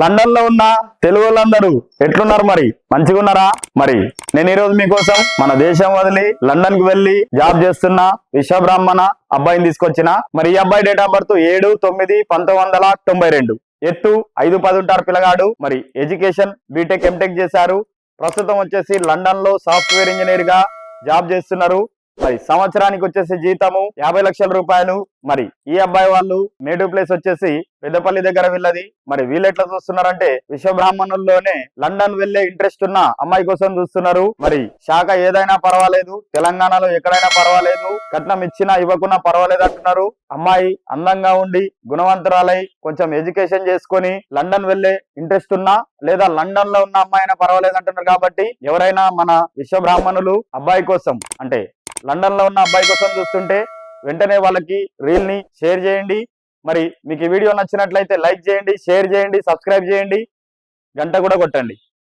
London లో ఉన్న తెలుగు వాళ్ళందరూ ఎట్లున్నారు? మరి మంచిగా ఉన్నారా? మరి నేను ఈ రోజు మీకోసం మన దేశం వదిలి లండన్ కి వెళ్లి జాబ్ చేస్తున్న విశ్వబ్రాహ్మణ అబ్బాయిని తీసుకొచ్చిన. మరి ఈ అబ్బాయి డేట్ ఆఫ్ బర్త్ 7/9/1992. ఎత్తు 5'10" ఉంటారు పిల్లగాడు. మరి ఎడ్యుకేషన్ బీటెక్ ఎంటెక్ చేశారు. ప్రస్తుతం వచ్చేసి లండన్ లో సాఫ్ట్వేర్ ఇంజనీర్ గా జాబ్ చేస్తున్నారు. మరి సంవత్సరానికి వచ్చేసి జీతము 50 లక్షల రూపాయలు. మరి ఈ అబ్బాయి వాళ్ళు నేటివ్ ప్లేస్ వచ్చేసి పెద్దపల్లి దగ్గర వీళ్ళది. మరి వీళ్ళు ఎట్లా చూస్తున్నారంటే విశ్వబ్రాహ్మణుల్లోనే లండన్ వెళ్లే ఇంట్రెస్ట్ ఉన్న అమ్మాయి కోసం చూస్తున్నారు. మరి శాఖ ఏదైనా పర్వాలేదు, తెలంగాణలో ఎక్కడైనా పర్వాలేదు, కట్నం ఇచ్చినా ఇవ్వకున్నా పర్వాలేదు అంటున్నారు. అమ్మాయి అందంగా ఉండి గుణవంతురాలై కొంచెం ఎడ్యుకేషన్ చేసుకొని లండన్ వెళ్లే ఇంట్రెస్ట్ ఉన్నా లేదా లండన్ లో ఉన్న అమ్మాయి అయినా పర్వాలేదు అంటున్నారు. కాబట్టి ఎవరైనా మన విశ్వబ్రాహ్మణులు అబ్బాయి కోసం అంటే లండన్ లో ఉన్న అబ్బాయి కోసం చూస్తుంటే వెంటనే వాళ్ళకి రీల్ ని షేర్ చేయండి. మరి మీకు ఈ వీడియో నచ్చినట్లయితే లైక్ చేయండి, షేర్ చేయండి, సబ్స్క్రైబ్ చేయండి, గంట కూడా కొట్టండి.